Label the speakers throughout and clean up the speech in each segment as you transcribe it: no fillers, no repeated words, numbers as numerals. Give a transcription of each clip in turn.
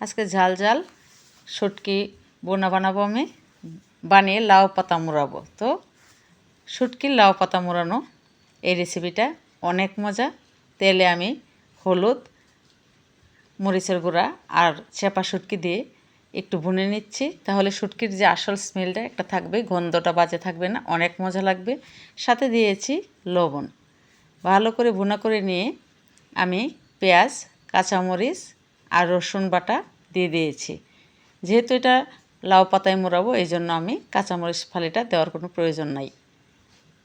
Speaker 1: আজকে ঝাল ঝাল শুটকি বোনা বানাবো আমি, বানিয়ে লাউ পাতা মোড়াবো। তো শুটকির লাউ পাতা মোড়ানো এই রেসিপিটা অনেক মজা। তেলে আমি হলুদ, মরিচের গুঁড়া আর চেপা শুটকি দিয়ে একটু ভুনে নিচ্ছি, তাহলে শুটকির যে আসল স্মেলটা একটা থাকবে, গন্ধটা বাজে থাকবে না, অনেক মজা লাগবে। সাথে দিয়েছি লবণ। ভালো করে ভুনা করে নিয়ে আমি পেঁয়াজ, কাঁচামরিচ আর রসুন বাটা দিয়ে দিয়েছি। যেহেতু এটা লাউ পাতায় মোড়াবো, এই জন্য আমি কাঁচামরিচ ফালিটা দেওয়ার কোনো প্রয়োজন নাই।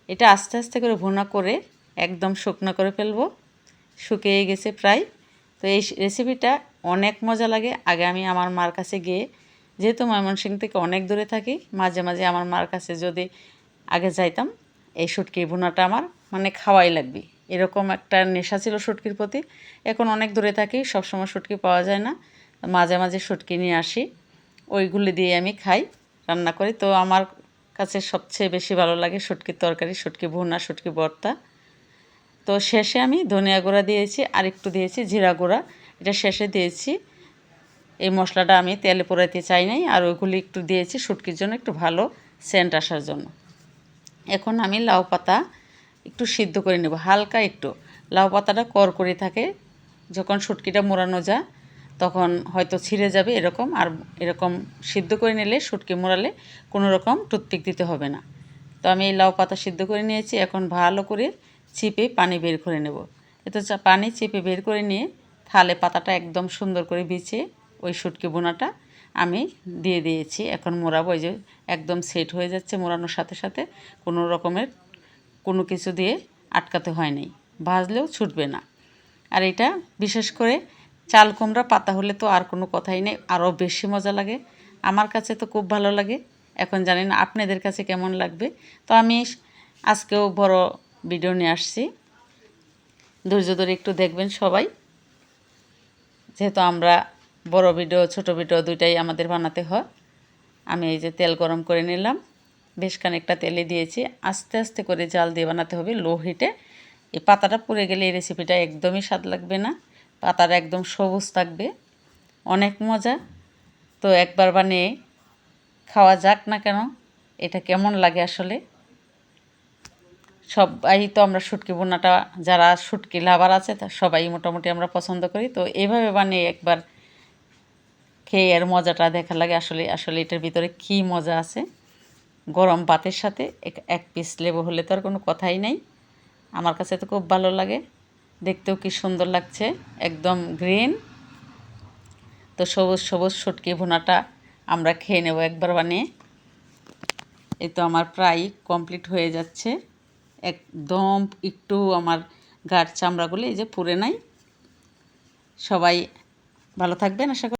Speaker 1: এটা আস্তে আস্তে করে ভুনা করে একদম শুকনো করে ফেলবো। শুকিয়ে গেছে প্রায়। তো এই রেসিপিটা অনেক মজা লাগে। আগে আমি আমার মার কাছে গিয়ে, যেহেতু ময়মনসিংহ থেকে অনেক দূরে থাকি, মাঝে মাঝে আমার মার কাছে যদি আগে যাইতাম, এই শুটকি ভুনাটা আমার মানে খাওয়াই লাগবে, এরকম একটা নেশা ছিল শুটকির প্রতি। এখন অনেক দূরে থাকি, সবসময় শুটকি পাওয়া যায় না, মাঝে মাঝে শুটকি নিয়ে আসি, ওইগুলি দিয়ে আমি খাই, রান্না করি। তো আমার কাছে সবচেয়ে বেশি ভালো লাগে শুটকির তরকারি, শুটকি ভুনা, শুটকি ভর্তা। তো শেষে আমি ধনিয়া গুঁড়া দিয়েছি আর একটু দিয়েছি জিরা গুঁড়া, এটা শেষে দিয়েছি। এই মশলাটা আমি তেলে পোড়াইতে চাই নাই, আর ওইগুলি একটু দিয়েছি শুটকির জন্য, একটু ভালো সেন্ট আসার জন্য। এখন আমি লাউ পাতা একটু সিদ্ধ করে নেব, হালকা একটু। লাউ পাতাটা করকরে থাকে, যখন শুটকিটা মোড়ানো যায় তখন হয়তো ছিঁড়ে যাবে এরকম। আর এরকম সিদ্ধ করে নিলে শুটকি মোড়ালে কোনো রকম টুথপিক দিতে হবে না। তো আমি এই লাউ পাতা সিদ্ধ করে নিয়েছি, এখন ভালো করে চিপে পানি বের করে নেব। এতো পানি চিপে বের করে নিয়ে থালে পাতাটা একদম সুন্দর করে বিছিয়ে ওই শুটকি বোনাটা আমি দিয়ে দিয়েছি। এখন মোড়াবো, ওই যে একদম সেট হয়ে যাচ্ছে মোড়ানোর সাথে সাথে, কোনো রকমের কোনো কিছু দিয়ে আটকাতে হয় নাই, ভাজলেও ছুটবে না। আর এটা বিশেষ করে চাল কুমড়া পাতা হলে তো আর কোনো কথাই নেই, আরও বেশি মজা লাগে। আমার কাছে তো খুব ভালো লাগে, এখন জানি না আপনাদের কাছে কেমন লাগবে। তো আমি আজকেও বড় ভিডিও নিয়ে আসছি, ধৈর্য ধরে একটু দেখবেন সবাই, যেহেতু আমরা বড় ভিডিও ছোট ভিডিও দুইটাই আমাদের বানাতে হয়। আমি এই যে তেল গরম করে নিলাম, বেশ খানিকটা তেলে দিয়েছি। আস্তে আস্তে করে জাল দিয়ে বানাতে হবে, লো হিটে। এই পাতাটা পুড়ে গেলে এই রেসিপিটা একদমই স্বাদ লাগবে না, পাতাটা একদম সবুজ থাকবে, অনেক মজা। তো একবার বানিয়ে খাওয়া যাক না কেন, এটা কেমন লাগে আসলে। সবাই তো আমরা শুটকি বোনাটা, যারা শুটকি লাভার আছে তা সবাই মোটামুটি আমরা পছন্দ করি। তো এইভাবে বানিয়ে একবার খেয়ে এর মজাটা দেখা লাগে আসলে। আসলে এটার ভিতরে কী মজা আছে, গরম ভাতের সাথে এক পিস লেবু হলে তো আর কোনো কথাই নেই। আমার কাছে তো খুব ভালো লাগে, দেখতেও কি সুন্দর লাগছে, একদম গ্রিন। তো সবুজ সবুজ শুটকি ভুনাটা আমরা খেয়ে নেব একবার বানিয়ে। এই তো আমার প্রায় কমপ্লিট হয়ে যাচ্ছে, একদম একটু আমার গাঢ় চামড়াগুলো এই যে পুড়ে নাই। সবাই ভালো থাকবেন আশা করি।